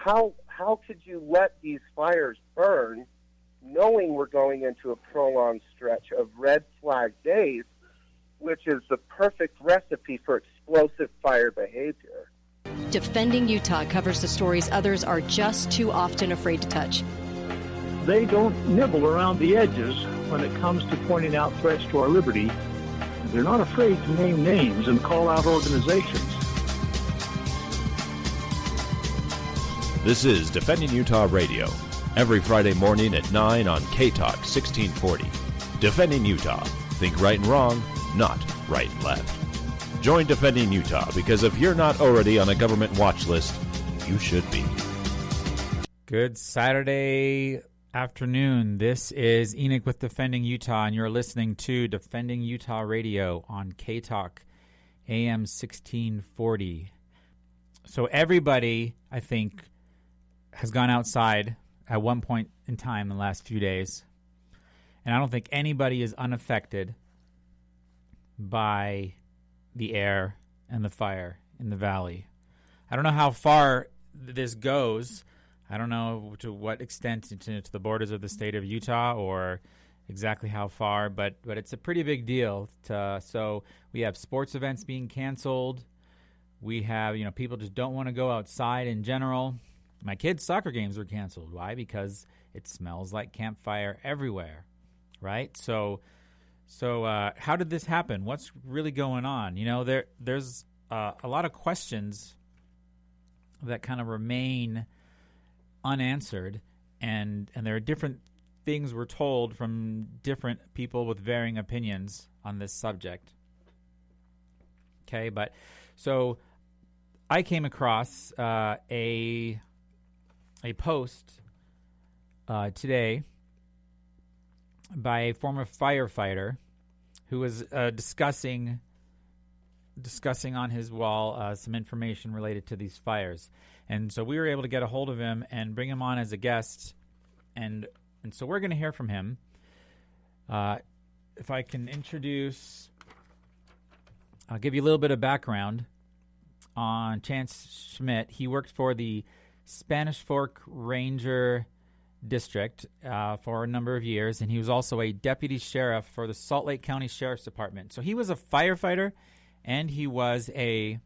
how could you let these fires burn, knowing we're going into a prolonged stretch of red flag days, which is the perfect recipe for explosive fire behavior? Defending Utah covers the stories others are just too often afraid to touch. They don't nibble around the edges when it comes to pointing out threats to our liberty. They're not afraid to name names and call out organizations. This is Defending Utah Radio, every Friday morning at 9 on K-Talk 1640. Defending Utah. Think right and wrong, not right and left. Join Defending Utah, because if you're not already on a government watch list, you should be. Good Saturday afternoon. This is Enoch with Defending Utah, and you're listening to Defending Utah Radio on K-Talk AM 1640. So everybody, I think, has gone outside at one point in time in the last few days, and I don't think anybody is unaffected by the air and the fire in the valley. I don't know how far this goes. I don't know to what extent to the borders of the state of Utah or exactly how far, but it's a pretty big deal. So we have sports events being canceled. We have, people just don't want to go outside in general. My kids' soccer games were canceled. Why? Because it smells like campfire everywhere, right? So how did this happen? What's really going on? There's a lot of questions that kind of remain unanswered, and there are different things we're told from different people with varying opinions on this subject. Okay, but so I came across a post today by a former firefighter who was discussing on his wall some information related to these fires. And so we were able to get a hold of him and bring him on as a guest. And so we're going to hear from him. If I can introduce, I'll give you a little bit of background on Chance Schmidt. He worked for the Spanish Fork Ranger District for a number of years, and he was also a deputy sheriff for the Salt Lake County Sheriff's Department. So he was a firefighter, and he was a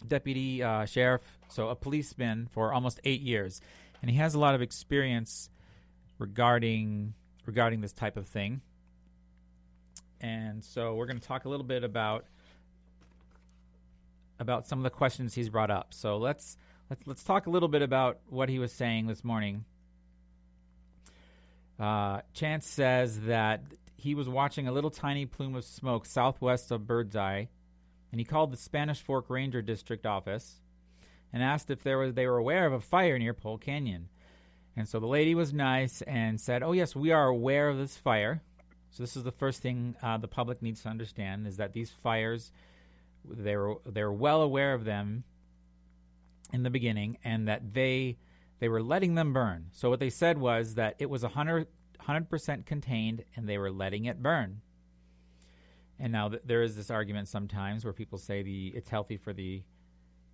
deputy sheriff, so a policeman for almost 8 years. And he has a lot of experience regarding this type of thing. And so we're going to talk a little bit about some of the questions he's brought up. So let's talk a little bit about what he was saying this morning. Chance says that he was watching a little tiny plume of smoke southwest of Birdseye, and he called the Spanish Fork Ranger District office and asked if they were aware of a fire near Pole Canyon. And so the lady was nice and said, "Oh yes, we are aware of this fire." So this is the first thing the public needs to understand, is that these fires, they're well aware of them in the beginning, and that they were letting them burn. So what they said was that it was 100% contained, and they were letting it burn. And now there is this argument sometimes where people say it's healthy for the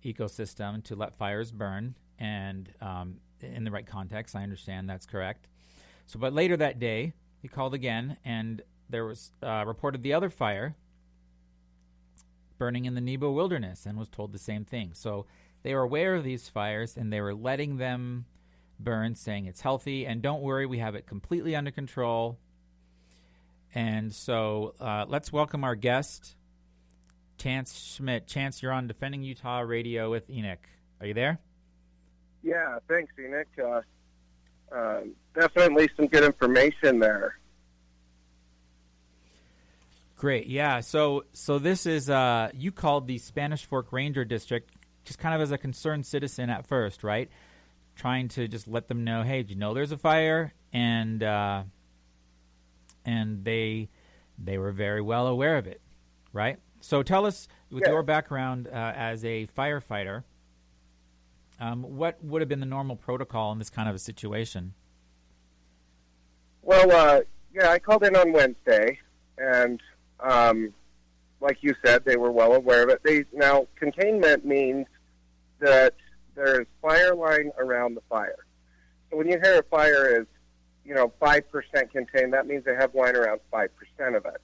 ecosystem to let fires burn, and in the right context, I understand that's correct. So, but later that day, he called again, and there was reported the other fire burning in the Nebo Wilderness, and was told the same thing. So they were aware of these fires, and they were letting them burn, saying it's healthy, and don't worry, we have it completely under control. And so let's welcome our guest, Chance Schmidt. Chance, you're on Defending Utah Radio with Enoch. Are you there? Yeah, thanks, Enoch. Definitely some good information there. Great, yeah. So this is, you called the Spanish Fork Ranger District just kind of as a concerned citizen at first, right? Trying to just let them know, hey, did you know there's a fire? And they were very well aware of it, right? So tell us, with your background as a firefighter, what would have been the normal protocol in this kind of a situation? Well, I called in on Wednesday, and like you said, they were well aware of it. Now, containment means that there is fire line around the fire. So when you hear a fire is, 5% contained, that means they have line around 5% of it.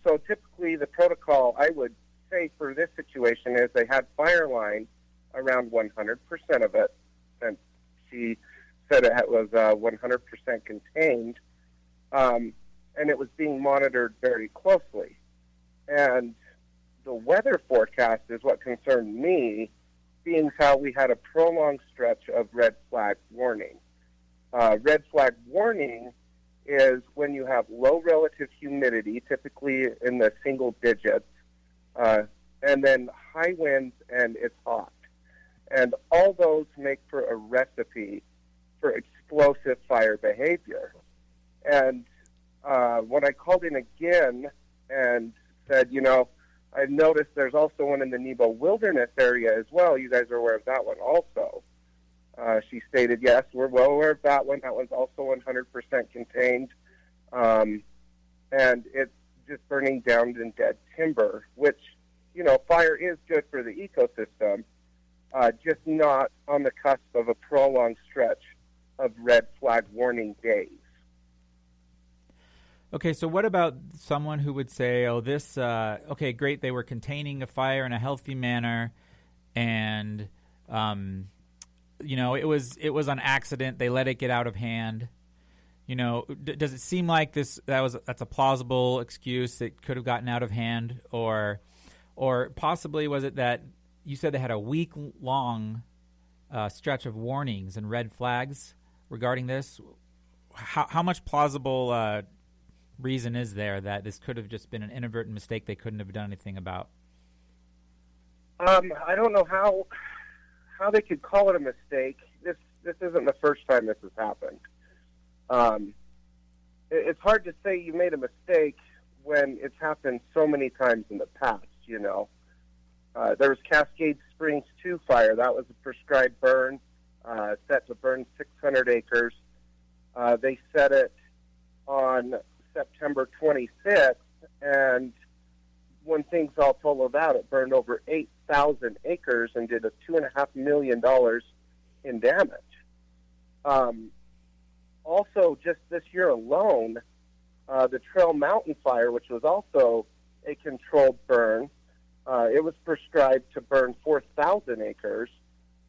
So typically the protocol, I would say for this situation, is they had fire line around 100% of it, and she said it was 100% contained, and it was being monitored very closely. And the weather forecast is what concerned me, being how we had a prolonged stretch of red flag warning. Red flag warning is when you have low relative humidity, typically in the single digits, and then high winds and it's hot. And all those make for a recipe for explosive fire behavior. And when I called in again and said, I've noticed there's also one in the Nebo Wilderness area as well. You guys are aware of that one also. She stated, yes, we're well aware of that one. That one's also 100% contained. And it's just burning down in dead timber, which, fire is good for the ecosystem, just not on the cusp of a prolonged stretch of red flag warning days. Okay, so what about someone who would say, okay, great, they were containing a fire in a healthy manner, and, it was on accident, they let it get out of hand. Does it seem like that's a plausible excuse that could have gotten out of hand, or possibly was it that you said they had a week-long stretch of warnings and red flags regarding this? How much plausible reason is there that this could have just been an inadvertent mistake they couldn't have done anything about? I don't know how they could call it a mistake. This isn't the first time this has happened. It's hard to say you made a mistake when it's happened so many times in the past, There was Cascade Springs 2 fire. That was a prescribed burn, set to burn 600 acres. They set it on September 26th, and when things all totaled out, it burned over 8,000 acres and did a $2.5 million in damage. Also, just this year alone, the Trail Mountain fire, which was also a controlled burn, it was prescribed to burn 4,000 acres.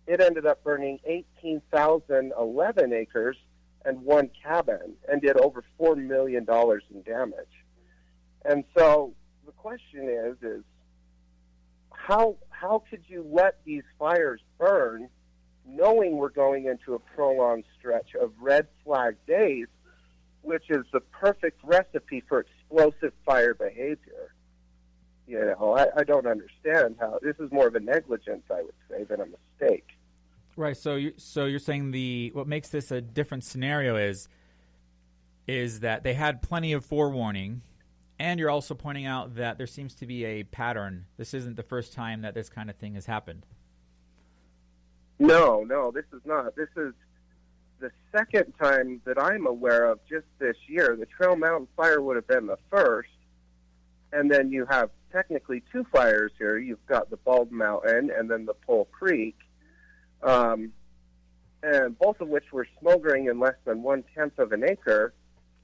It ended up burning 18,011 acres and one cabin, and did over $4 million in damage. And so the question is how could you let these fires burn knowing we're going into a prolonged stretch of red flag days, which is the perfect recipe for explosive fire behavior? I don't understand how. This is more of a negligence, I would say, than a mistake. Right. So you're saying what makes this a different scenario is that they had plenty of forewarning, and you're also pointing out that there seems to be a pattern. This isn't the first time that this kind of thing has happened. No, this is not. This is the second time that I'm aware of just this year. The Trail Mountain fire would have been the first, and then you have technically two fires here. You've got the Bald Mountain and then the Pole Creek, and both of which were smoldering in less than 1/10 of an acre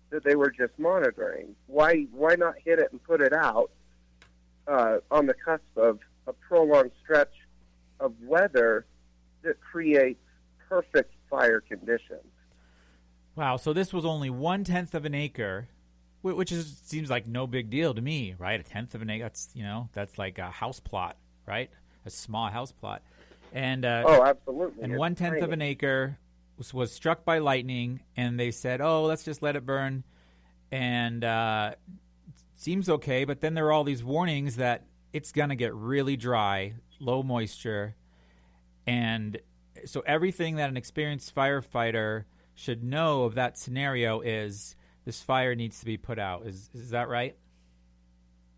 that they were just monitoring. Why not hit it and put it out on the cusp of a prolonged stretch of weather that creates perfect fire conditions? Wow, so this was only 1/10 of an acre, which seems like no big deal to me, right? 1/10 of an acre, that's like a house plot, right? A small house plot. And absolutely. And 1/10 of an acre was struck by lightning, and they said, let's just let it burn. And seems okay, but then there are all these warnings that it's going to get really dry, low moisture. And so everything that an experienced firefighter should know of that scenario is this fire needs to be put out. Is that right?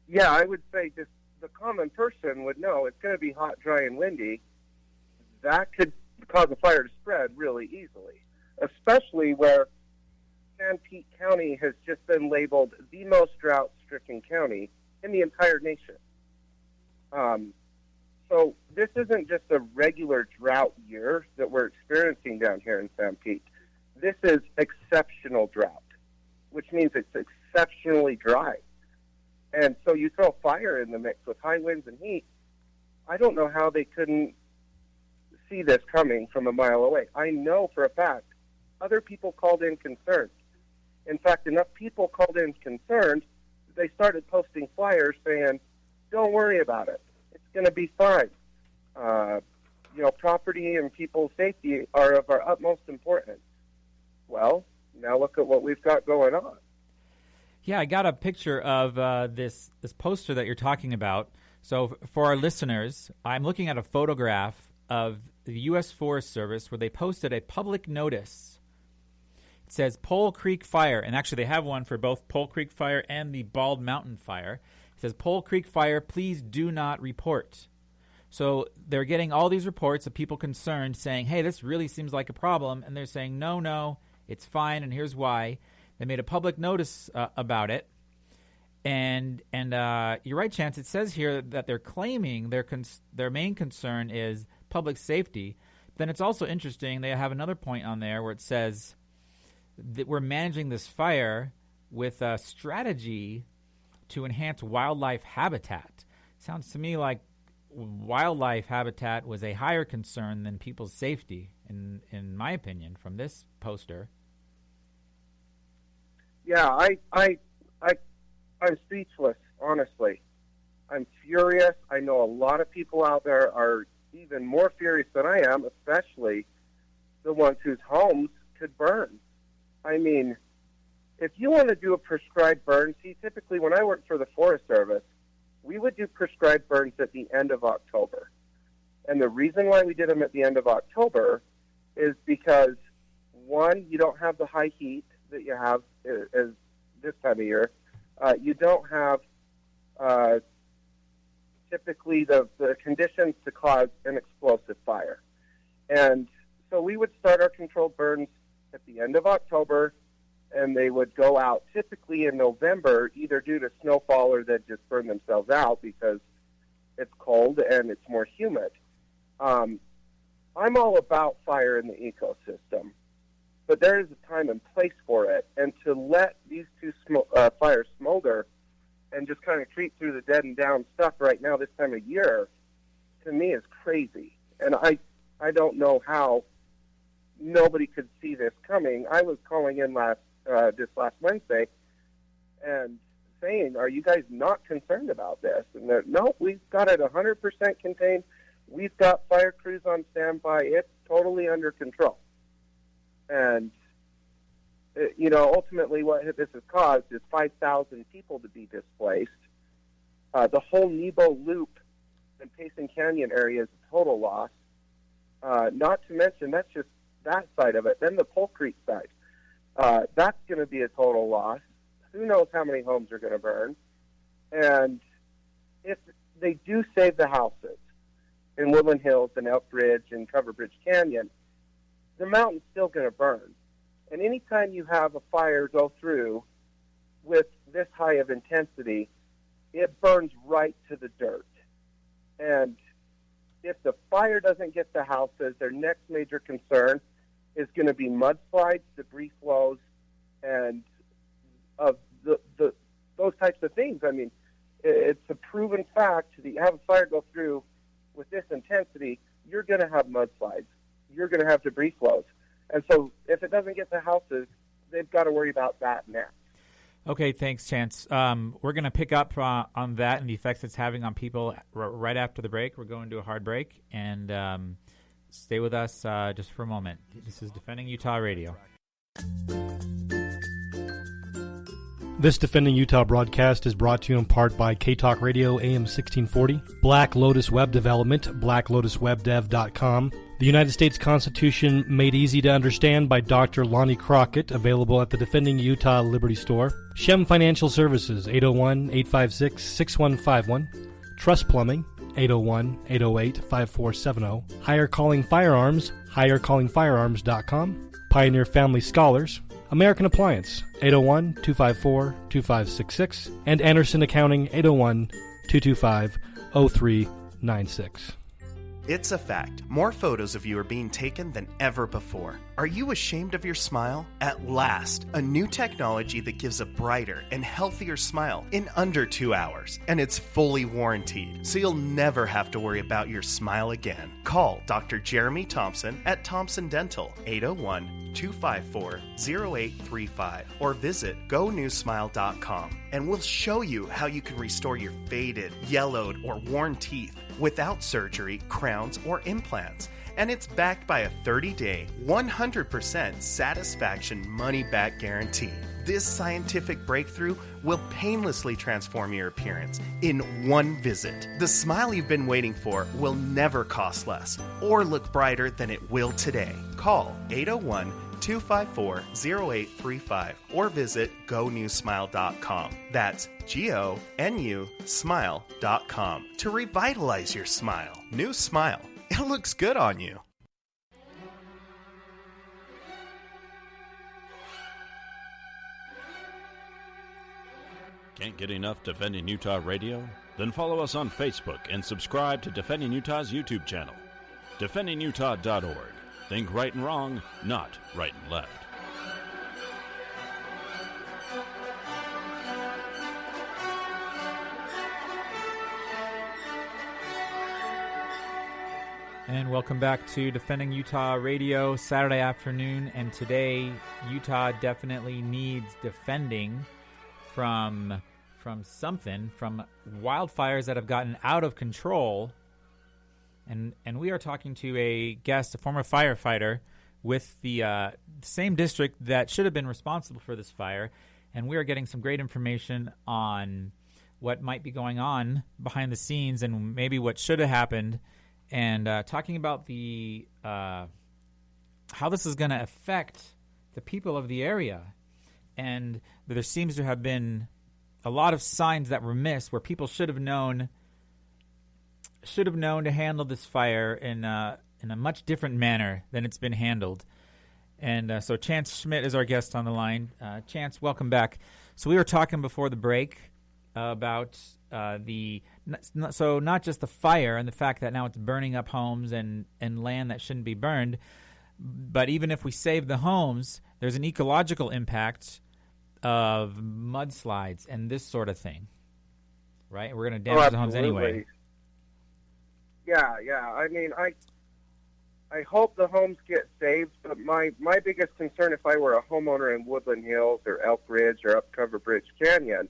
Yeah, I would say just the common person would know it's going to be hot, dry, and windy. That could cause a fire to spread really easily, especially where Sanpete County has just been labeled the most drought-stricken county in the entire nation. So this isn't just a regular drought year that we're experiencing down here in San Pete. This is exceptional drought, which means it's exceptionally dry. And so you throw fire in the mix with high winds and heat. I don't know how they couldn't see this coming from a mile away. I know for a fact other people called in concerned. In fact, enough people called in concerned, they started posting flyers saying, don't worry about it. It's going to be fine. Property and people's safety are of our utmost importance. Well, now look at what we've got going on. Yeah, I got a picture of this poster that you're talking about. So for our listeners, I'm looking at a photograph of the U.S. Forest Service where they posted a public notice. It says Pole Creek Fire, and actually they have one for both Pole Creek Fire and the Bald Mountain Fire. It says Pole Creek Fire, please do not report. So they're getting all these reports of people concerned saying, hey, this really seems like a problem. And they're saying, no, it's fine, and here's why. They made a public notice about it. And you're right, Chance. It says here that they're claiming their main concern is public safety. Then it's also interesting. They have another point on there where it says that we're managing this fire with a strategy to enhance wildlife habitat. Sounds to me like wildlife habitat was a higher concern than people's safety, in my opinion, from this poster. Yeah, I'm speechless, honestly. I'm furious. I know a lot of people out there are even more furious than I am, especially the ones whose homes could burn. I mean, if you want to do a prescribed burn, typically when I worked for the Forest Service, we would do prescribed burns at the end of October. And the reason why we did them at the end of October is because, one, you don't have the high heat that you have as this time of year. You don't have typically the conditions to cause an explosive fire. And so we would start our controlled burns at the end of October, and they would go out typically in November, either due to snowfall or they'd just burn themselves out because it's cold and it's more humid. I'm all about fire in the ecosystem, but there is a time and place for it. And to let these two fires smolder and just kind of creep through the dead and down stuff right now this time of year, to me is crazy. And I don't know how nobody could see this coming. I was calling in this last Wednesday and saying, are you guys not concerned about this? And they're, no, we've got it 100% contained. We've got fire crews on standby. It's totally under control. And, ultimately what this has caused is 5,000 people to be displaced. The whole Nebo Loop and Payson Canyon area is a total loss. Not to mention, that's just that side of it. Then the Pole Creek side. That's going to be a total loss. Who knows how many homes are going to burn. And if they do save the houses in Woodland Hills and Elk Ridge and Cover Bridge Canyon, the mountain's still going to burn. And anytime you have a fire go through with this high of intensity, it burns right to the dirt. And if the fire doesn't get the houses, their next major concern is going to be mudslides, debris flows, and of those types of things. I mean, it's a proven fact that you have a fire go through with this intensity, you're going to have mudslides. You're going to have debris flows. And so if it doesn't get the houses, they've got to worry about that next. Okay, thanks, Chance. We're going to pick up on that and the effects it's having on people right after the break. We're going to a hard break, and stay with us just for a moment. This is Defending Utah Radio. This Defending Utah broadcast is brought to you in part by K-Talk Radio AM 1640, Black Lotus Web Development, blacklotuswebdev.com, the United States Constitution Made Easy to Understand by Dr. Lonnie Crockett, available at the Defending Utah Liberty Store, Shem Financial Services, 801-856-6151, Trust Plumbing, 801-808-5470, Higher Calling Firearms, highercallingfirearms.com, Pioneer Family Scholars, American Appliance, 801-254-2566, and Anderson Accounting, 801-225-03 96. It's a fact. More photos of you are being taken than ever before. Are you ashamed of your smile? At last, a new technology that gives a brighter and healthier smile in under 2 hours. And it's fully warranted, so you'll never have to worry about your smile again. Call Dr. Jeremy Thompson at Thompson Dental, 801-254-0835, or visit GoNewSmile.com, and we'll show you how you can restore your faded, yellowed, or worn teeth without surgery, crowns, or implants. And it's backed by a 30-day, 100% satisfaction money-back guarantee. This scientific breakthrough will painlessly transform your appearance in one visit. The smile you've been waiting for will never cost less or look brighter than it will today. Call 801-254-0835 or visit GoNewSmile.com. That's GONU smile.com to revitalize your smile. New Smile. It looks good on you. Can't get enough Defending Utah Radio? Then follow us on Facebook and subscribe to Defending Utah's YouTube channel. DefendingUtah.org. Think right and wrong, not right and left. And welcome back to Defending Utah Radio, Saturday afternoon. And today, Utah definitely needs defending from wildfires that have gotten out of control. And we are talking to a guest, a former firefighter with the same district that should have been responsible for this fire. And we are getting some great information on what might be going on behind the scenes and maybe what should have happened. And talking about the how this is going to affect the people of the area. And there seems to have been a lot of signs that were missed where people should have known to handle this fire in a much different manner than it's been handled. And so Chance Schmidt is our guest on the line. Chance, welcome back. So we were talking before the break about not just the fire and the fact that now it's burning up homes and land that shouldn't be burned, but even if we save the homes, there's an ecological impact of mudslides and this sort of thing, right? We're going to damage the homes anyway. Yeah. I mean, I hope the homes get saved, but my biggest concern if I were a homeowner in Woodland Hills or Elk Ridge or up Cover Bridge Canyon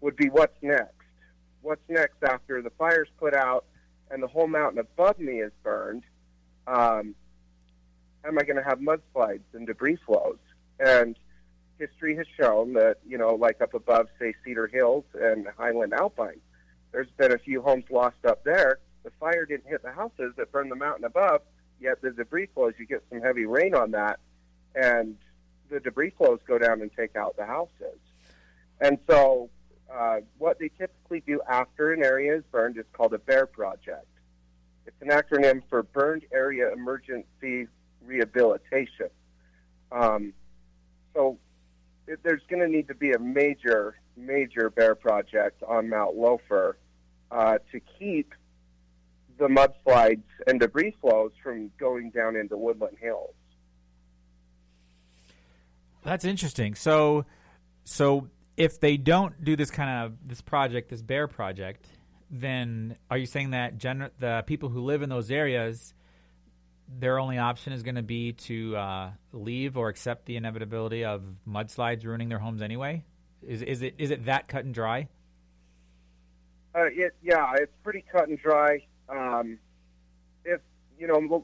would be what's next. What's next after the fire's put out and the whole mountain above me is burned? Am I going to have mudslides and debris flows? And history has shown that, like up above, say, Cedar Hills and Highland Alpine, there's been a few homes lost up there. The fire didn't hit the houses that burned the mountain above, yet the debris flows, you get some heavy rain on that, and the debris flows go down and take out the houses. And so what they typically do after an area is burned is called a BEAR project. It's an acronym for Burned Area Emergency Rehabilitation. So there's going to need to be a major BEAR project on Mount Loafer to keep the mudslides and debris flows from going down into Woodland Hills. That's interesting. So if they don't do this project, this BEAR project, then are you saying that the people who live in those areas, their only option is going to be to leave or accept the inevitability of mudslides ruining their homes anyway? Is it that cut and dry? It's pretty cut and dry.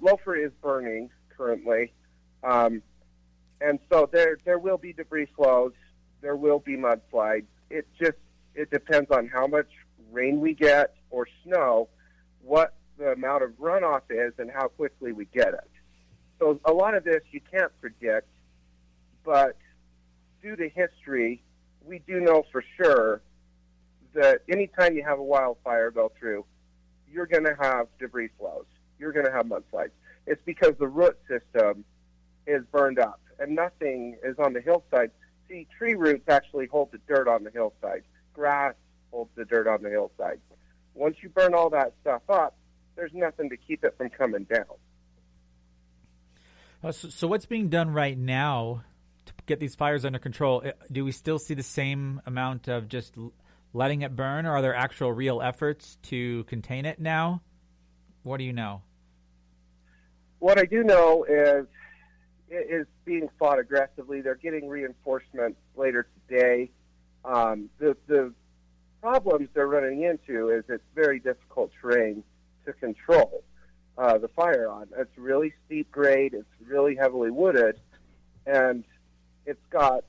Loafer is burning currently, and so there will be debris flows. There will be mudslides. It depends on how much rain we get or snow, what the amount of runoff is, and how quickly we get it. So a lot of this you can't predict, but due to history, we do know for sure that anytime you have a wildfire go through, you're going to have debris flows. You're going to have mudslides. It's because the root system is burned up, and nothing is on the hillside. See, tree roots actually hold the dirt on the hillside. Grass holds the dirt on the hillside. Once you burn all that stuff up, there's nothing to keep it from coming down. So what's being done right now to get these fires under control? Do we still see the same amount of just letting it burn, or are there actual real efforts to contain it now? What do you know? What I do know is it is being fought aggressively. They're getting reinforcements later today. The problems they're running into is it's very difficult terrain to control the fire on. It's really steep grade. It's really heavily wooded, and it's got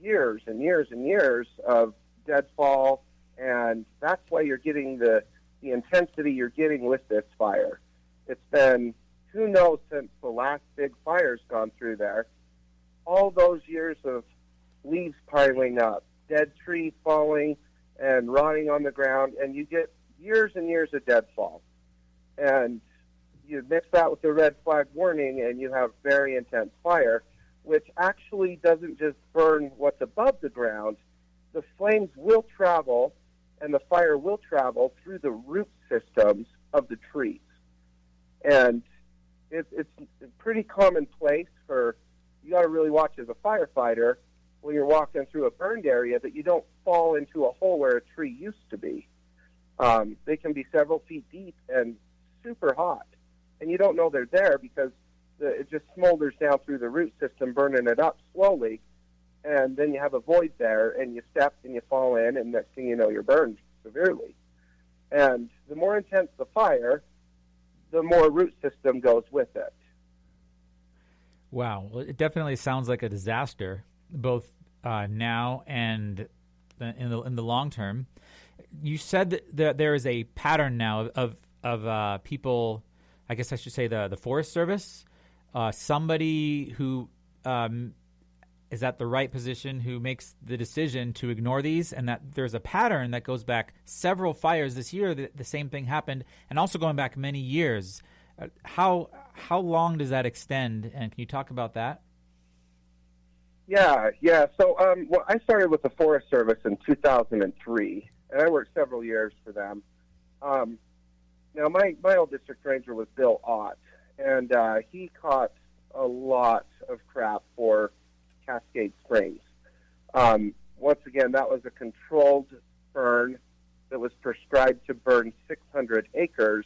years and years and years of deadfall, and that's why you're getting the intensity you're getting with this fire. It's been, who knows, since the last big fire's gone through there, all those years of leaves piling up, dead trees falling and rotting on the ground, and you get years and years of deadfall. And you mix that with the red flag warning, and you have very intense fire, which actually doesn't just burn what's above the ground. The flames will travel, and the fire will travel through the root systems of the trees. And it's a pretty commonplace for, you got to really watch as a firefighter when you're walking through a burned area that you don't fall into a hole where a tree used to be. They can be several feet deep and super hot, and you don't know they're there because it just smolders down through the root system, burning it up slowly, and then you have a void there, and you step and you fall in, and next thing you know, you're burned severely. And the more intense the fire, the more root system goes with it. Wow. Well, it definitely sounds like a disaster, both now and in the long term. You said that there is a pattern now of people, I guess I should say the Forest Service, somebody who is at the right position who makes the decision to ignore these, and that there's a pattern that goes back several fires this year. The same thing happened, and also going back many years. How long does that extend, and can you talk about that? Yeah. So I started with the Forest Service in 2003, and I worked several years for them. Now, my old district ranger was Bill Ott, and he caught a lot of crap for Cascade Springs. Once again, that was a controlled burn that was prescribed to burn 600 acres.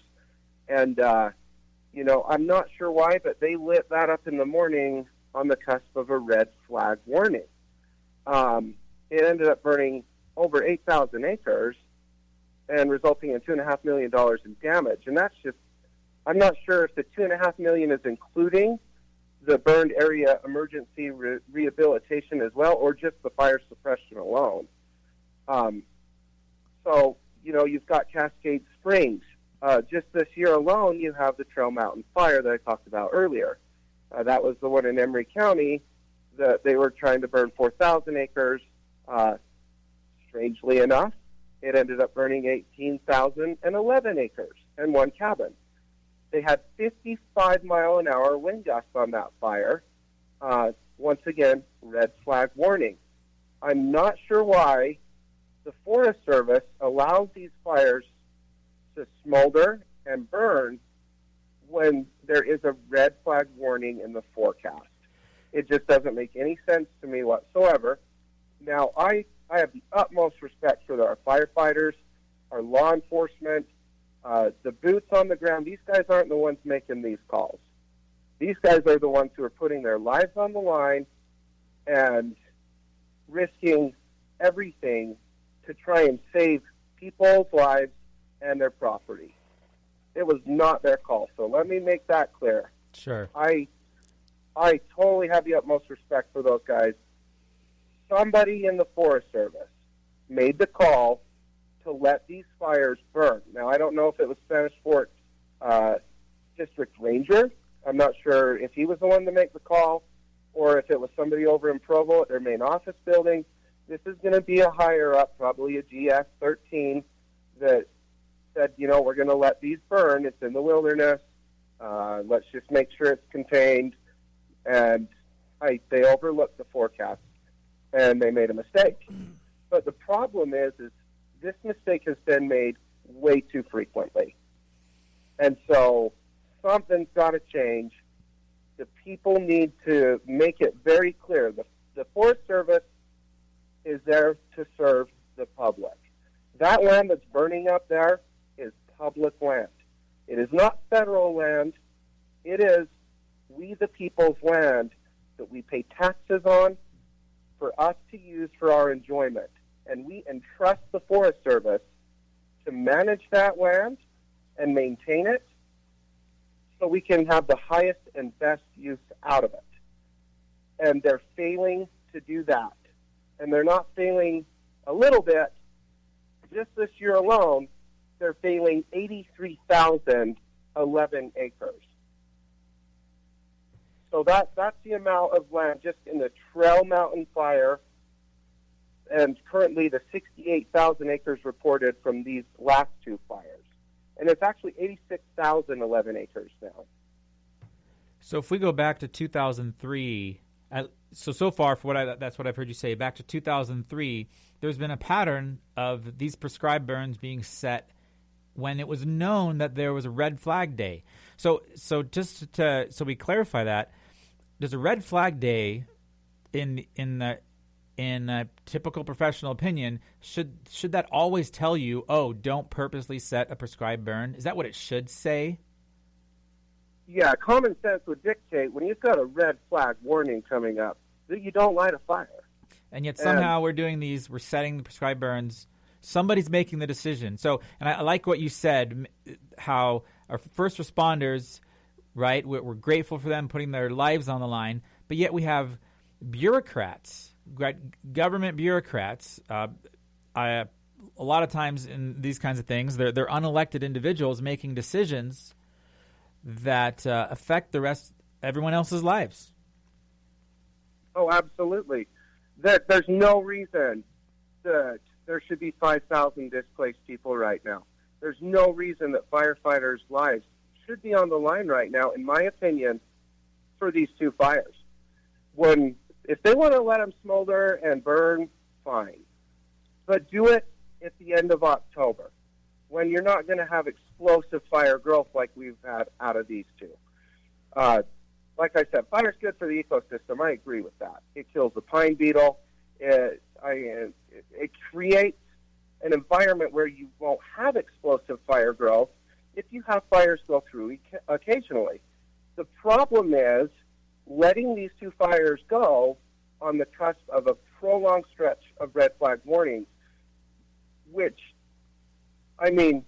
And, I'm not sure why, but they lit that up in the morning on the cusp of a red flag warning. It ended up burning over 8,000 acres and resulting in $2.5 million in damage. And that's just, I'm not sure if the $2.5 million is including the burned area emergency rehabilitation as well, or just the fire suppression alone. So, you've got Cascade Springs. Just this year alone, you have the Trail Mountain Fire that I talked about earlier. That was the one in Emery County that they were trying to burn 4,000 acres. Strangely enough, it ended up burning 18,011 acres and one cabin. They had 55-mile-an-hour wind gusts on that fire. Once again, red flag warning. I'm not sure why the Forest Service allows these fires to smolder and burn when there is a red flag warning in the forecast. It just doesn't make any sense to me whatsoever. Now, I have the utmost respect for our firefighters, our law enforcement, the boots on the ground. These guys aren't the ones making these calls. These guys are the ones who are putting their lives on the line and risking everything to try and save people's lives and their property. It was not their call, so let me make that clear. Sure. I totally have the utmost respect for those guys. Somebody in the Forest Service made the call to let these fires burn. Now, I don't know if it was Spanish Fort District Ranger. I'm not sure if he was the one to make the call or if it was somebody over in Provo at their main office building. This is going to be a higher up, probably a GS-13, that said, we're going to let these burn. It's in the wilderness. Let's just make sure it's contained. And they overlooked the forecast, and they made a mistake. But the problem is this mistake has been made way too frequently. And so something's got to change. The people need to make it very clear. The Forest Service is there to serve the public. That land that's burning up there is public land. It is not federal land. It is we the people's land that we pay taxes on for us to use for our enjoyment. And we entrust the Forest Service to manage that land and maintain it so we can have the highest and best use out of it. And they're failing to do that. And they're not failing a little bit. Just this year alone, they're failing 83,011 acres. So that's the amount of land just in the Trail Mountain fire, and currently the 68,000 acres reported from these last two fires. And it's actually 86,011 acres now. So if we go back to 2003, so far, that's what I've heard you say, back to 2003, there's been a pattern of these prescribed burns being set when it was known that there was a red flag day. So we clarify that, there's a red flag day in a typical professional opinion. Should that always tell you, oh, don't purposely set a prescribed burn? Is that what it should say? Yeah, common sense would dictate when you've got a red flag warning coming up that you don't light a fire. And yet somehow we're setting the prescribed burns. Somebody's making the decision. So, and I like what you said, how our first responders, right, we're grateful for them putting their lives on the line, but yet we have bureaucrats, government bureaucrats. A lot of times in these kinds of things, they're unelected individuals making decisions that affect everyone else's lives. Oh, absolutely. There's no reason that there should be 5,000 displaced people right now. There's no reason that firefighters' lives should be on the line right now, in my opinion, for these two fires. If they want to let them smolder and burn, fine. But do it at the end of October, when you're not going to have explosive fire growth like we've had out of these two. Like I said, fire's good for the ecosystem. I agree with that. It kills the pine beetle. It creates an environment where you won't have explosive fire growth if you have fires go through occasionally. The problem is letting these two fires go on the cusp of a prolonged stretch of red flag warnings, which, I mean,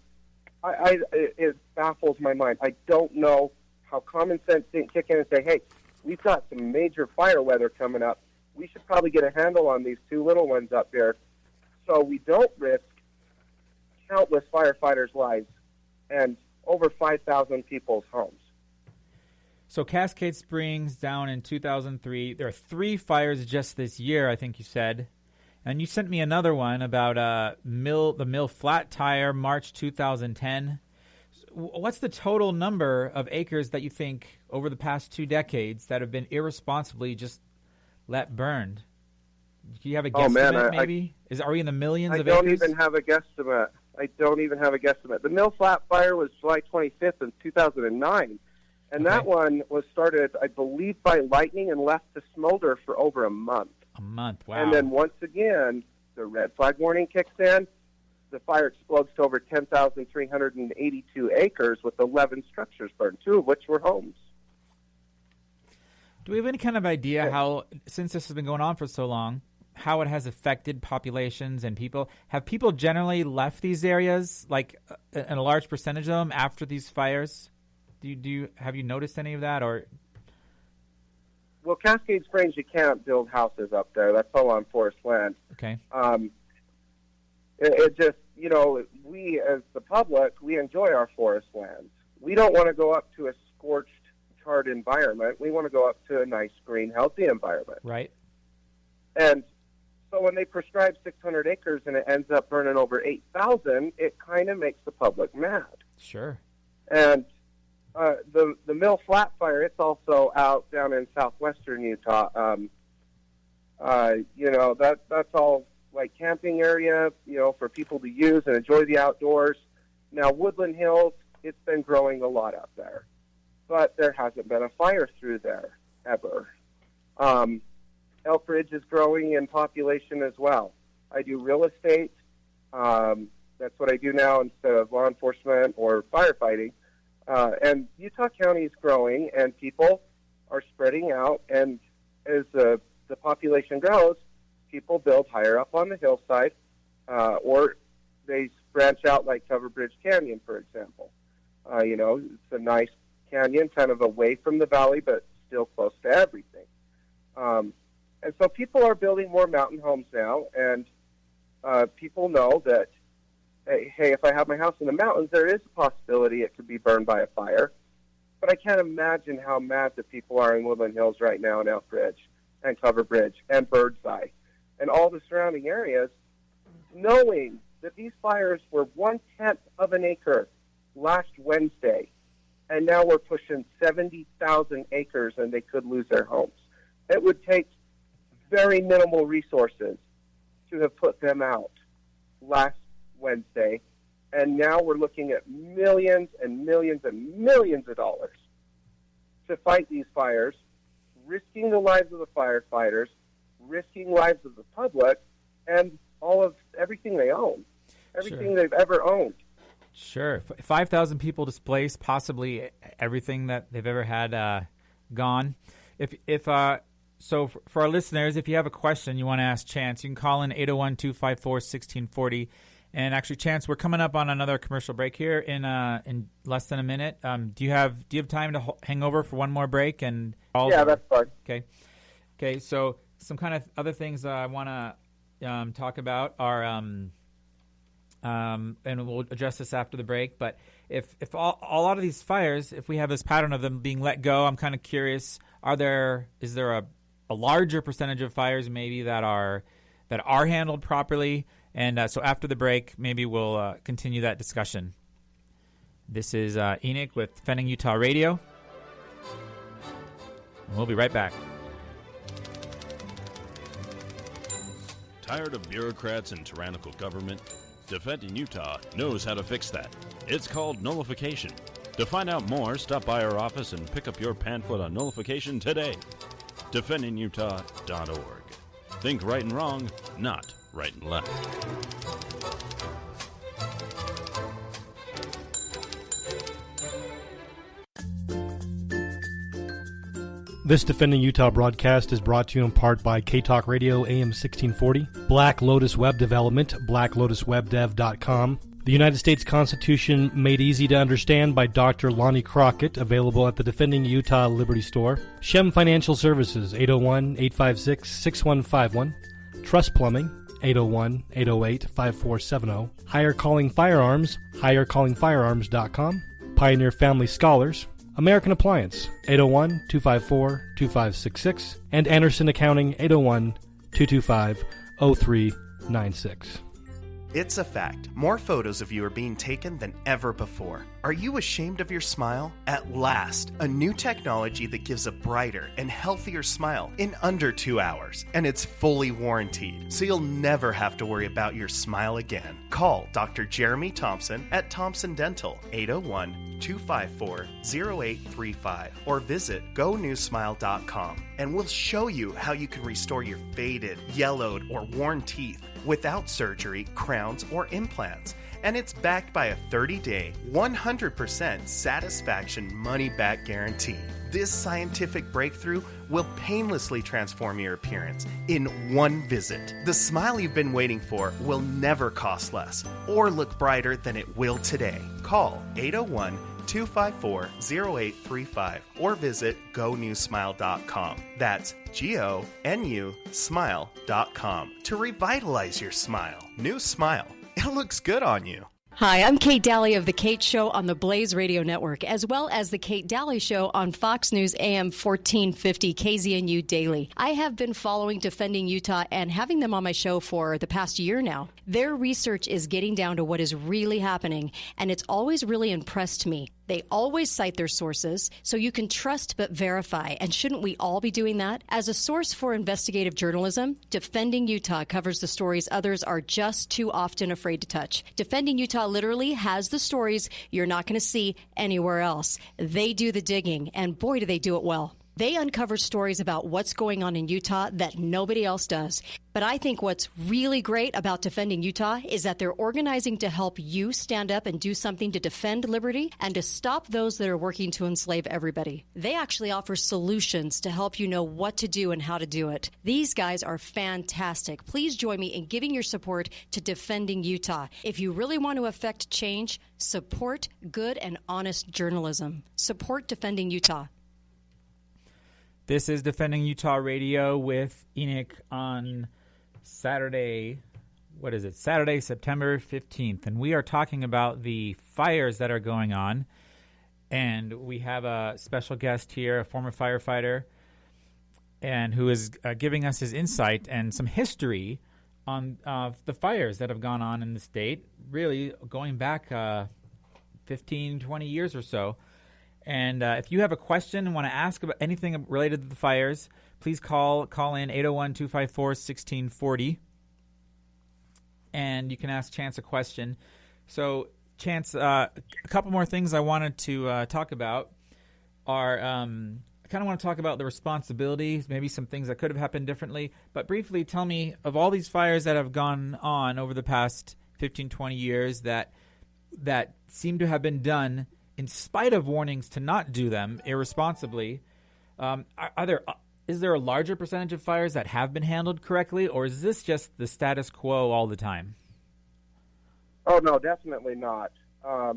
it baffles my mind. I don't know how common sense didn't kick in and say, hey, we've got some major fire weather coming up. We should probably get a handle on these two little ones up here so we don't risk countless firefighters' lives and over 5,000 people's homes. So Cascade Springs down in 2003. There are 3 fires just this year, I think you said. And you sent me another one about the Mill Flat Tire, March 2010. What's the total number of acres that you think over the past 2 decades that have been irresponsibly just let burned? Do you have a guesstimate, maybe? Are we in the millions of acres? I don't even have a guesstimate. The Mill Flat Fire was July 25th in 2009. And that one was started, I believe, by lightning and left to smolder for over a month. A month, wow. And then once again, the red flag warning kicks in. The fire explodes to over 10,382 acres with 11 structures burned, 2 of which were homes. Do we have any kind of idea how, since this has been going on for so long, how it has affected populations and people? Have people generally left these areas, like in a large percentage of them, after these fires? Have you noticed any of that, or? Well, Cascade Springs, you can't build houses up there. That's all on forest land. Okay. It just, we as the public, we enjoy our forest lands. We don't want to go up to a scorched, charred environment. We want to go up to a nice, green, healthy environment. Right. And so when they prescribe 600 acres and it ends up burning over 8,000, it kind of makes the public mad. Sure. And the Mill Flat Fire, it's also out down in southwestern Utah. That's all like camping area, for people to use and enjoy the outdoors. Now, Woodland Hills, it's been growing a lot up there, but there hasn't been a fire through there ever. Elk Ridge is growing in population as well. I do real estate. That's what I do now instead of law enforcement or firefighting. And Utah County is growing, and people are spreading out. And as the population grows, people build higher up on the hillside, or they branch out like Cover Bridge Canyon, for example. It's a nice canyon, kind of away from the valley, but still close to everything. And so people are building more mountain homes now, and people know that, hey, if I have my house in the mountains, there is a possibility it could be burned by a fire. But I can't imagine how mad the people are in Woodland Hills right now, in Elk Ridge and Cover Bridge and Birdseye and all the surrounding areas, knowing that these fires were 1/10 of an acre last Wednesday, and now we're pushing 70,000 acres, and they could lose their homes. It would take very minimal resources to have put them out last Wednesday, and now we're looking at millions and millions and millions of dollars to fight these fires, risking the lives of the firefighters, risking lives of the public, and everything they own, everything they've ever owned. Sure. 5,000 people displaced, possibly everything that they've ever had gone. So for our listeners, if you have a question you want to ask Chance, you can call in 801-254-1640. And actually, Chance, we're coming up on another commercial break here in less than a minute. Do you have time to hang over for one more break? Yeah, that's fine. Okay. So some kind of other things I want to talk about are, and we'll address this after the break. But if a lot of these fires, if we have this pattern of them being let go, I'm kind of curious: is there a larger percentage of fires maybe that are handled properly? And so after the break, maybe we'll continue that discussion. This is Enoch with Defending Utah Radio. And we'll be right back. Tired of bureaucrats and tyrannical government? Defending Utah knows how to fix that. It's called nullification. To find out more, stop by our office and pick up your pamphlet on nullification today. DefendingUtah.org. Think right and wrong, not right and left. This Defending Utah broadcast is brought to you in part by K-Talk Radio AM 1640, Black Lotus Web Development, blacklotuswebdev.com, the United States Constitution Made Easy to Understand by Dr. Lonnie Crockett, available at the Defending Utah Liberty Store, Shem Financial Services, 801-856-6151, Trust Plumbing, 801-808-5470, Higher Calling Firearms, highercallingfirearms.com, Pioneer Family Scholars, American Appliance, 801-254-2566, and Anderson Accounting, 801-225-0396. It's a fact. More photos of you are being taken than ever before. Are you ashamed of your smile? At last, a new technology that gives a brighter and healthier smile in under 2 hours. And it's fully warranted, so you'll never have to worry about your smile again. Call Dr. Jeremy Thompson at Thompson Dental, 801-254-0835, or visit GoNewSmile.com, and we'll show you how you can restore your faded, yellowed, or worn teeth without surgery, crowns, or implants. And it's backed by a 30-day, 100% satisfaction money-back guarantee. This scientific breakthrough will painlessly transform your appearance in one visit. The smile you've been waiting for will never cost less or look brighter than it will today. Call 801-254-0835 or visit GoNewSmile.com. That's GONU Smile.com to revitalize your smile. New smile. It looks good on you. Hi, I'm Kate Daly of The Kate Show on the Blaze Radio Network, as well as The Kate Daly Show on Fox News AM 1450 KZNU Daily. I have been following Defending Utah and having them on my show for the past year now. Their research is getting down to what is really happening, and it's always really impressed me. They always cite their sources, so you can trust but verify. And shouldn't we all be doing that? As a source for investigative journalism, Defending Utah covers the stories others are just too often afraid to touch. Defending Utah literally has the stories you're not going to see anywhere else. They do the digging, and boy, do they do it well. They uncover stories about what's going on in Utah that nobody else does. But I think what's really great about Defending Utah is that they're organizing to help you stand up and do something to defend liberty and to stop those that are working to enslave everybody. They actually offer solutions to help you know what to do and how to do it. These guys are fantastic. Please join me in giving your support to Defending Utah. If you really want to affect change, support good and honest journalism. Support Defending Utah. This is Defending Utah Radio with Enoch on Saturday, Saturday, September 15th. And we are talking about the fires that are going on. And we have a special guest here, a former firefighter, and who is giving us his insight and some history on the fires that have gone on in the state, really going back 15, 20 years or so. And if you have a question and want to ask about anything related to the fires, please call in 801-254-1640. And you can ask Chance a question. So, Chance, a couple more things I wanted to talk about are I kind of want to talk about the responsibilities, maybe some things that could have happened differently. But briefly, tell me, of all these fires that have gone on over the past 15, 20 years that seem to have been done in spite of warnings to not do them irresponsibly, is there a larger percentage of fires that have been handled correctly, or is this just the status quo all the time? Oh, no, definitely not. Our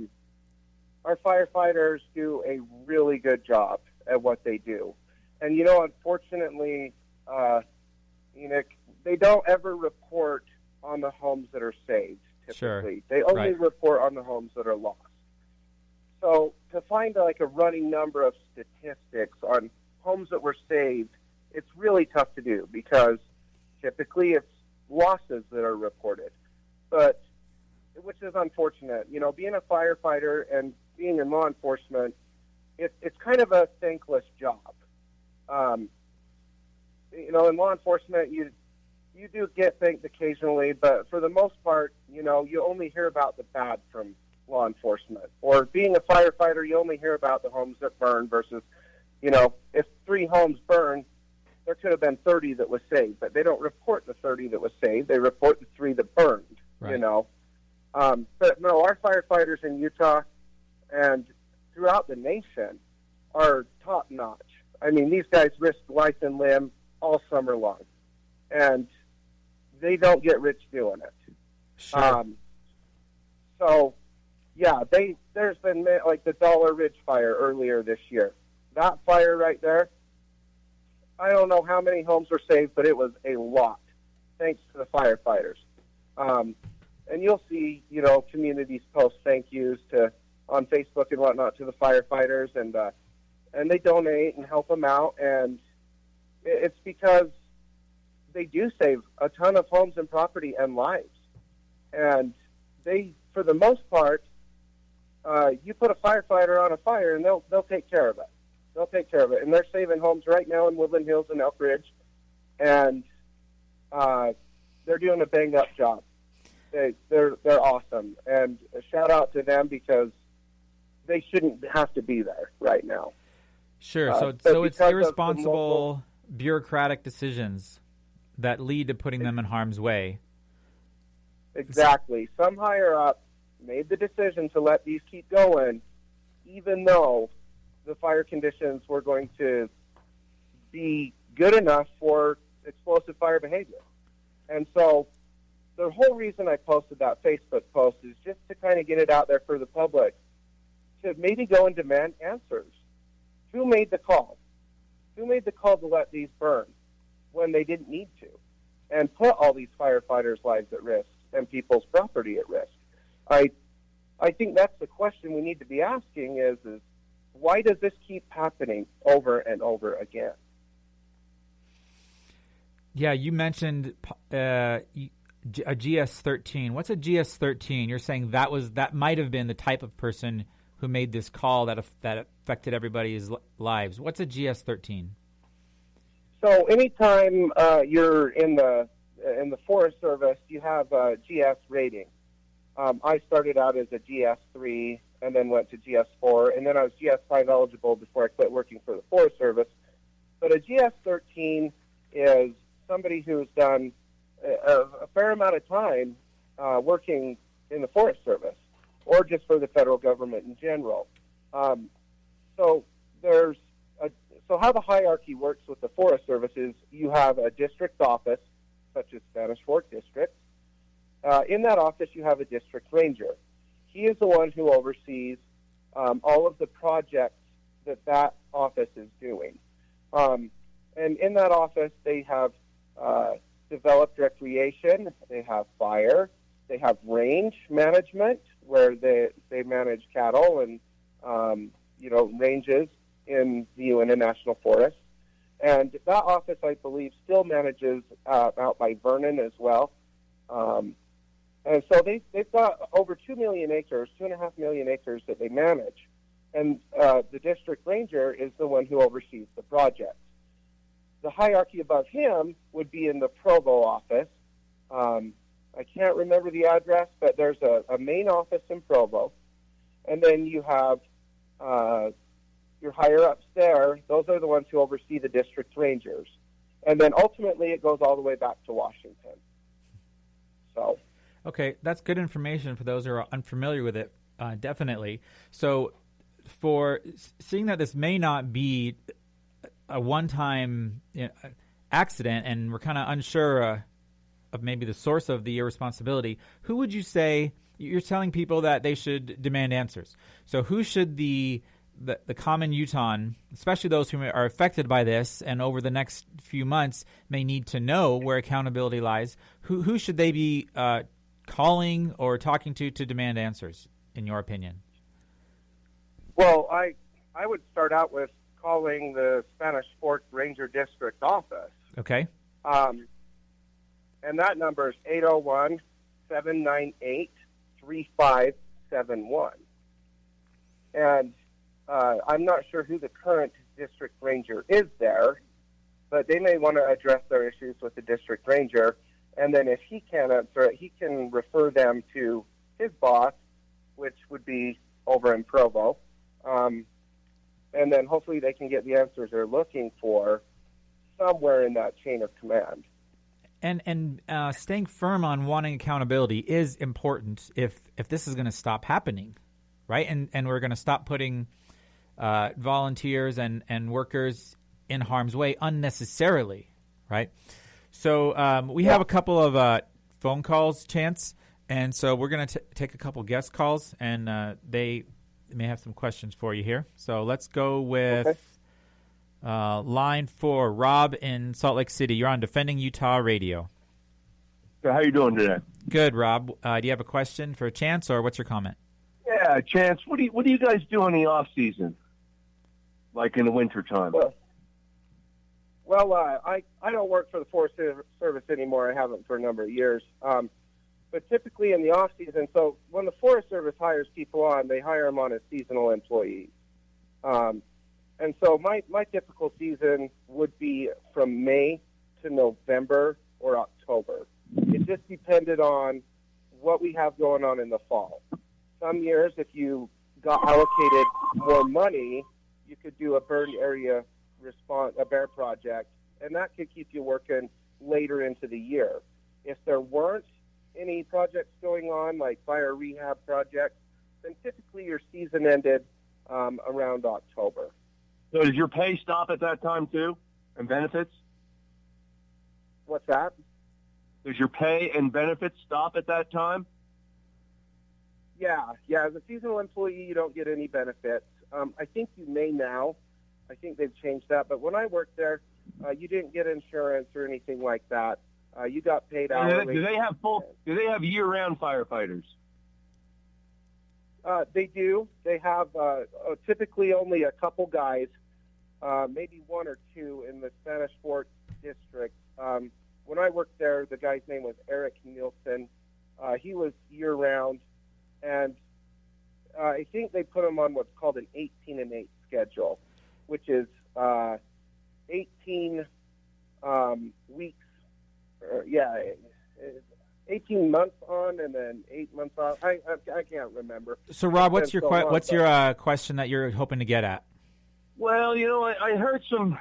firefighters do a really good job at what they do. And, unfortunately, Enoch, they don't ever report on the homes that are saved, typically. Sure. They only report on the homes that are lost. So to find a running number of statistics on homes that were saved, it's really tough to do because typically it's losses that are reported, which is unfortunate. Being a firefighter and being in law enforcement, it's kind of a thankless job. In law enforcement, you do get thanked occasionally, but for the most part, you only hear about the bad from law enforcement. Or being a firefighter, you only hear about the homes that burn versus, if 3 homes burn, there could have been 30 that was saved, but they don't report the 30 that was saved. They report the 3 that burned, right. But no, our firefighters in Utah and throughout the nation are top notch. I mean, these guys risk life and limb all summer long, and they don't get rich doing it. Sure. So, yeah, there's been like the Dollar Ridge fire earlier this year. That fire right there, I don't know how many homes were saved, but it was a lot, thanks to the firefighters. And you'll see, communities post thank yous on Facebook and whatnot to the firefighters, and they donate and help them out. And it's because they do save a ton of homes and property and lives. And they, for the most part, you put a firefighter on a fire, and they'll take care of it. They'll take care of it, and they're saving homes right now in Woodland Hills and Elk Ridge, and they're doing a bang-up job. They're awesome, and a shout out to them because they shouldn't have to be there right now. Sure. So it's irresponsible bureaucratic decisions that lead to putting them in harm's way. Exactly. Some higher up made the decision to let these keep going, even though the fire conditions were going to be good enough for explosive fire behavior. And so the whole reason I posted that Facebook post is just to kind of get it out there for the public to maybe go and demand answers. Who made the call? Who made the call to let these burn when they didn't need to and put all these firefighters' lives at risk and people's property at risk? I think that's the question we need to be asking is why does this keep happening over and over again? Yeah, you mentioned a GS-13. What's a GS-13? You're saying that might have been the type of person who made this call that affected everybody's lives. What's a GS-13? So anytime you're in the Forest Service, you have a GS rating. I started out as a GS3 and then went to GS4, and then I was GS5 eligible before I quit working for the Forest Service. But a GS13 is somebody who's done a fair amount of time working in the Forest Service or just for the federal government in general. So how the hierarchy works with the Forest Service is you have a district office, such as Spanish Fork District. In that office, you have a district ranger. He is the one who oversees all of the projects that office is doing. And in that office, they have developed recreation, they have fire, they have range management, where they manage cattle and ranges in the Uinta National Forest. And that office, I believe, still manages out by Vernon as well. And so they've got over 2 million acres, 2.5 million acres that they manage. And the district ranger is the one who oversees the project. The hierarchy above him would be in the Provo office. I can't remember the address, but there's a main office in Provo. And then you have your higher-ups there. Those are the ones who oversee the district rangers. And then ultimately it goes all the way back to Washington. So... Okay, that's good information for those who are unfamiliar with it, definitely. So for seeing that this may not be a one-time accident and we're kind of unsure of maybe the source of the irresponsibility, who would you say, you're telling people that they should demand answers. So who should the common Utahn, especially those who are affected by this and over the next few months may need to know where accountability lies, who should they be calling or talking to demand answers, in your opinion? Well, I would start out with calling the Spanish Fork Ranger District office. Okay. And that number is 801-798-3571. And I'm not sure who the current district ranger is there, but they may want to address their issues with the district ranger. And then if he can't answer it, he can refer them to his boss, which would be over in Provo. And then hopefully they can get the answers they're looking for somewhere in that chain of command. And staying firm on wanting accountability is important if this is going to stop happening, right? And we're going to stop putting volunteers and workers in harm's way unnecessarily, right? So we have a couple of phone calls, Chance, and so we're going to take a couple guest calls, and they may have some questions for you here. So let's go with line 4, Rob in Salt Lake City. You're on Defending Utah Radio. So how you doing today? Good, Rob. Do you have a question for Chance, or what's your comment? Yeah, Chance, what do you guys do in the off season, like in the wintertime? Well, I don't work for the Forest Service anymore. I haven't for a number of years. But typically in the off season, so when the Forest Service hires people on, they hire them on as seasonal employees. And so my typical season would be from May to November or October. It just depended on what we have going on in the fall. Some years, if you got allocated more money, you could do a burn area a bear project, and that could keep you working later into the year. If there weren't any projects going on, like fire rehab projects, then typically your season ended around October. So does your pay stop at that time too, and benefits? What's that? Does your pay and benefits stop at that time? Yeah. As a seasonal employee, you don't get any benefits. I think you may now. I think they've changed that. But when I worked there, you didn't get insurance or anything like that. You got paid hourly. Do they have year-round firefighters? They do. They have typically only a couple guys, maybe one or two in the Spanish Fork District. When I worked there, the guy's name was Eric Nielsen. He was year-round, and I think they put them on what's called an 18-8 schedule, which is 18 weeks. 18 months on and then 8 months off. I can't remember. So, Rob, what's your question that you're hoping to get at? Well, I heard some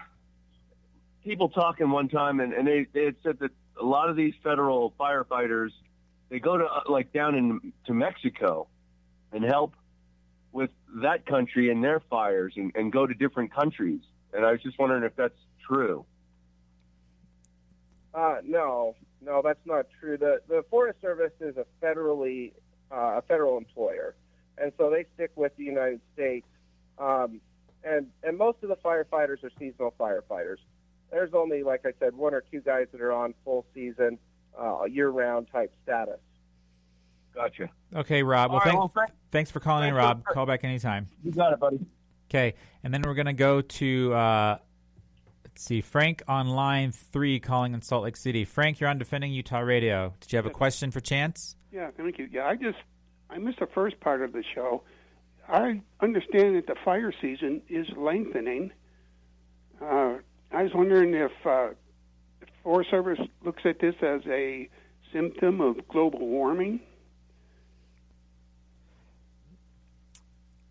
people talking one time, and they had said that a lot of these federal firefighters, they go to down to Mexico and help with that country and their fires and go to different countries. And I was just wondering if that's true. No, that's not true. The Forest Service is a federal employer, and so they stick with the United States. And most of the firefighters are seasonal firefighters. There's only, like I said, one or two guys that are on full season, year-round type status. Gotcha. Okay, Rob. Thanks for calling in, Rob. Call back anytime. You got it, buddy. Okay, and then we're going to go to, let's see, Frank on line 3 calling in Salt Lake City. Frank, you're on Defending Utah Radio. Did you have a question for Chance? Yeah, thank you. Yeah, I missed the first part of the show. I understand that the fire season is lengthening. I was wondering if the Forest Service looks at this as a symptom of global warming.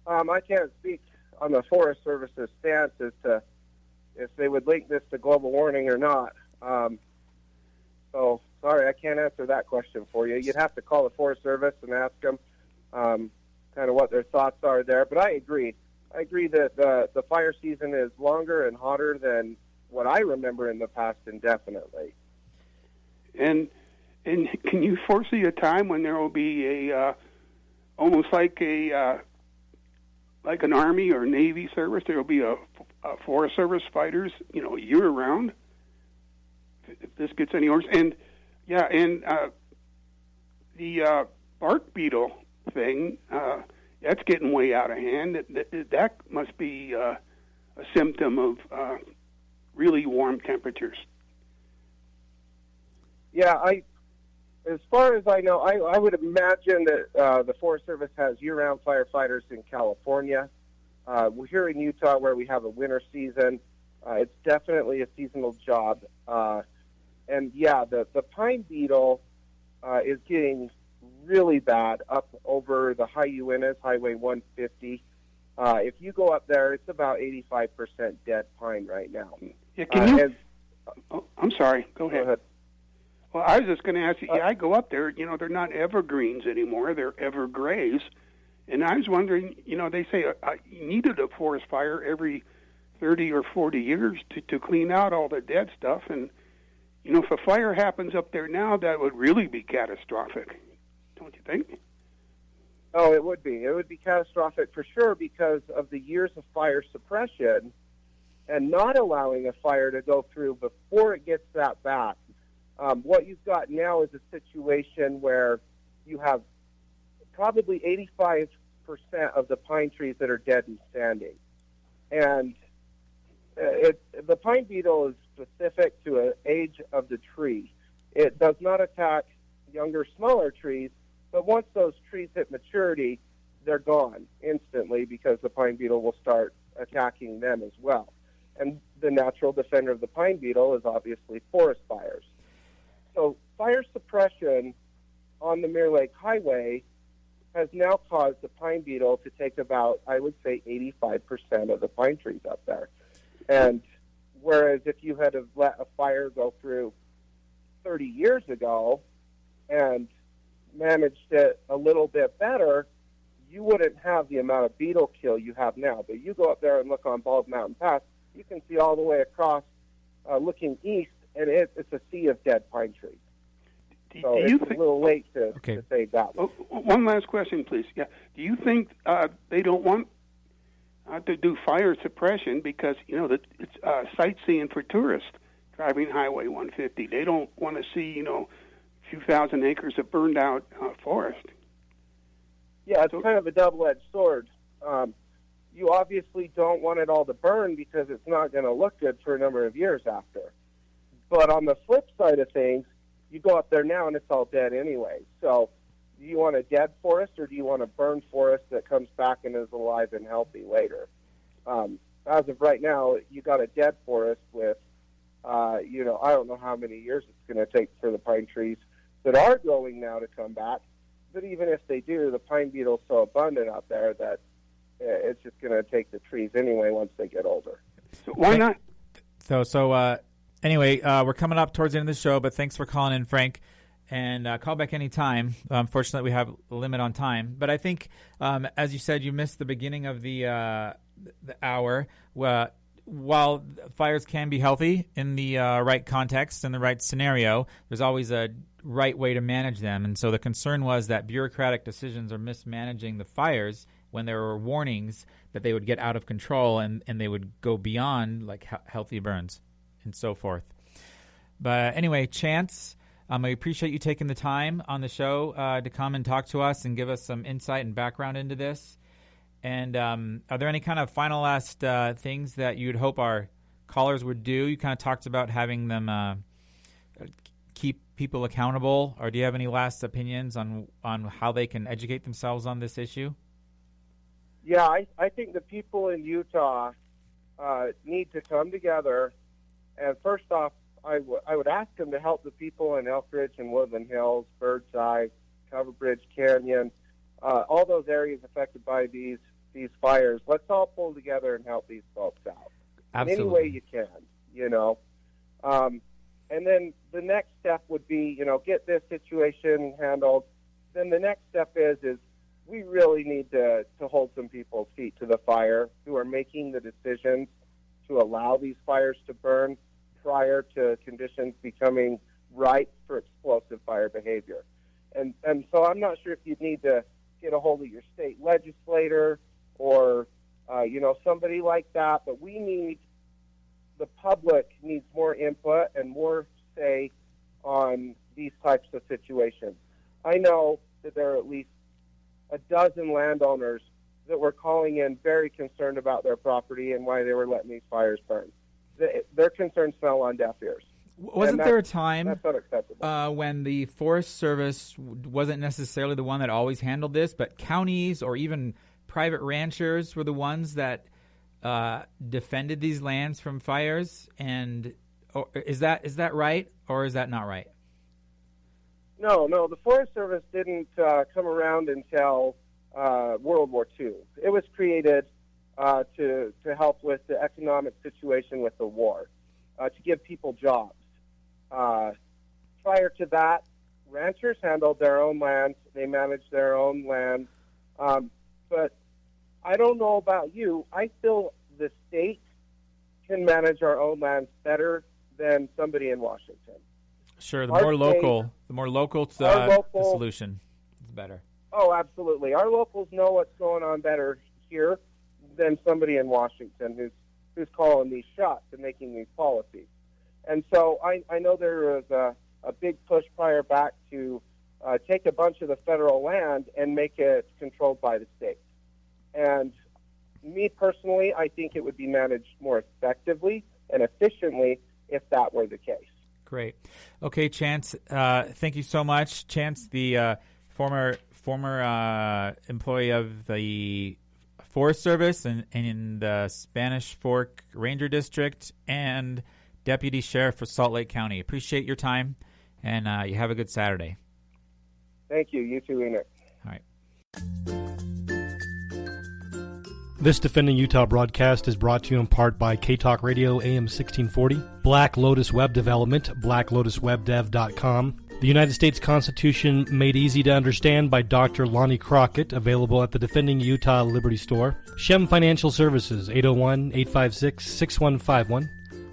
I can't speak on the Forest Service's stance as to if they would link this to global warming or not. So, sorry, I can't answer that question for you. You'd have to call the Forest Service and ask them kind of what their thoughts are there. But I agree. I agree that the fire season is longer and hotter than what I remember in the past indefinitely. And can you foresee a time when there will be a almost like an Army or Navy service? There will be a Forest Service fighters, year round. If this gets any worse, and the bark beetle thing, that's getting way out of hand. That must be a symptom of really warm temperatures. Yeah, as far as I know, I would imagine that the Forest Service has year-round firefighters in California. We're here in Utah where we have a winter season. It's definitely a seasonal job. And yeah, the pine beetle is getting really bad up over the high Uintas, Highway 150. If you go up there, it's about 85% dead pine right now. Yeah, I'm sorry. Go ahead. Well, I was just going to ask you, I go up there, they're not evergreens anymore. They're evergrays. And I was wondering, they say you needed a forest fire every 30 or 40 years to clean out all the dead stuff. And, if a fire happens up there now, that would really be catastrophic. Don't you think? Oh, it would be. It would be catastrophic for sure because of the years of fire suppression and not allowing a fire to go through before it gets that bad. What you've got now is a situation where you have probably 85% of the pine trees that are dead and standing. And the pine beetle is specific to an age of the tree. It does not attack younger, smaller trees, but once those trees hit maturity, they're gone instantly because the pine beetle will start attacking them as well. And the natural defender of the pine beetle is obviously forest fires. So fire suppression on the Mirror Lake Highway has now caused the pine beetle to take about, I would say, 85% of the pine trees up there. And whereas if you had let a fire go through 30 years ago and managed it a little bit better, you wouldn't have the amount of beetle kill you have now. But you go up there and look on Bald Mountain Pass, you can see all the way across looking east, and it's a sea of dead pine trees. So it's a little late to say that. One last question, please. Yeah. Do you think they don't want to do fire suppression because, it's sightseeing for tourists driving Highway 150? They don't want to see, a few thousand acres of burned out forest. Yeah, it's kind of a double-edged sword. You obviously don't want it all to burn because it's not going to look good for a number of years after. But on the flip side of things, you go up there now and it's all dead anyway. So Do you want a dead forest, or do you want a burned forest that comes back and is alive and healthy later? As of right now, you got a dead forest with, I don't know how many years it's going to take for the pine trees that are growing now to come back. But even if they do, the pine beetle's so abundant out there that it's just going to take the trees anyway once they get older. So why not? Anyway, we're coming up towards the end of the show, but thanks for calling in, Frank. And call back anytime. Unfortunately, we have a limit on time. But I think, as you said, you missed the beginning of the hour. While fires can be healthy in the right context and the right scenario, there's always a right way to manage them. And so the concern was that bureaucratic decisions are mismanaging the fires when there were warnings that they would get out of control and they would go beyond like healthy burns and so forth. But anyway, Chance, I appreciate you taking the time on the show to come and talk to us and give us some insight and background into this. And are there any kind of final last things that you'd hope our callers would do? You kind of talked about having them keep people accountable, or do you have any last opinions on how they can educate themselves on this issue? Yeah, I think the people in Utah need to come together. And first off, I would ask them to help the people in Elk Ridge and Woodland Hills, Birdseye, Cover Bridge Canyon, all those areas affected by these fires. Let's all pull together and help these folks out. Absolutely. In any way you can, And then the next step would be, get this situation handled. Then the next step is we really need to hold some people's feet to the fire who are making the decisions to allow these fires to burn prior to conditions becoming ripe for explosive fire behavior. And so I'm not sure if you'd need to get a hold of your state legislator or, somebody like that, but the public needs more input and more say on these types of situations. I know that there are at least a dozen landowners that were calling in very concerned about their property and why they were letting these fires burn. Their concerns fell on deaf ears. Wasn't there a time that's unacceptable. When the Forest Service wasn't necessarily the one that always handled this, but counties or even private ranchers were the ones that defended these lands from fires? And is that right, or is that not right? No. The Forest Service didn't come around until World War II. It was created to help with the economic situation with the war, to give people jobs. Prior to that, ranchers handled their own lands. They managed their own land. But I don't know about you. I feel the state can manage our own lands better than somebody in Washington. Sure, the more local the solution is better. Oh, absolutely. Our locals know what's going on better here than somebody in Washington who's calling these shots and making these policies. And so I know there was a big push prior back to take a bunch of the federal land and make it controlled by the state. And me personally, I think it would be managed more effectively and efficiently if that were the case. Great. Okay, Chance, thank you so much. Chance, the former employee of the Forest Service and in the Spanish Fork Ranger District and Deputy Sheriff for Salt Lake County. Appreciate your time, and you have a good Saturday. Thank you. You too, Enoch. All right. This Defending Utah broadcast is brought to you in part by K-Talk Radio AM 1640, Black Lotus Web Development, blacklotuswebdev.com, the United States Constitution Made Easy to Understand by Dr. Lonnie Crockett, available at the Defending Utah Liberty Store, Shem Financial Services, 801-856-6151,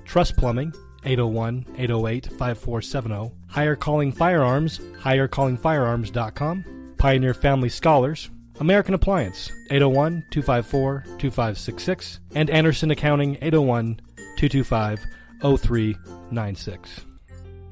Trust Plumbing, 801-808-5470, Higher Calling Firearms, highercallingfirearms.com, Pioneer Family Scholars, American Appliance, 801-254-2566, and Anderson Accounting, 801-225-0396.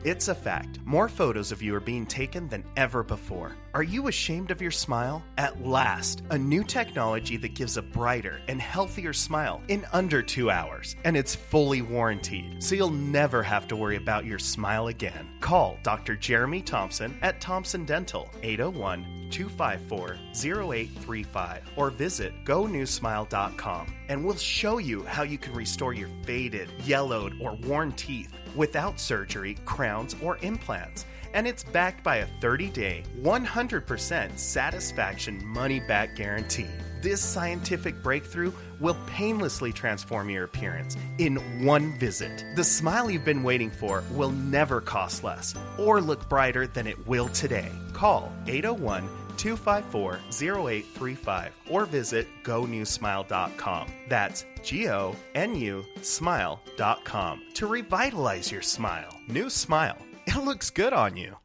It's a fact. More photos of you are being taken than ever before. Are you ashamed of your smile? At last, a new technology that gives a brighter and healthier smile in under 2 hours. And it's fully warranted, so you'll never have to worry about your smile again. Call Dr. Jeremy Thompson at Thompson Dental, 801-254-0835, or visit GoNewSmile.com, and we'll show you how you can restore your faded, yellowed, or worn teeth without surgery, crowns, or implants. And it's backed by a 30-day, 100% satisfaction money-back guarantee. This scientific breakthrough will painlessly transform your appearance in one visit. The smile you've been waiting for will never cost less or look brighter than it will today. Call 801-254-0835 or visit GoNewSmile.com. That's GONU Smile.com to revitalize your smile. New smile. It looks good on you.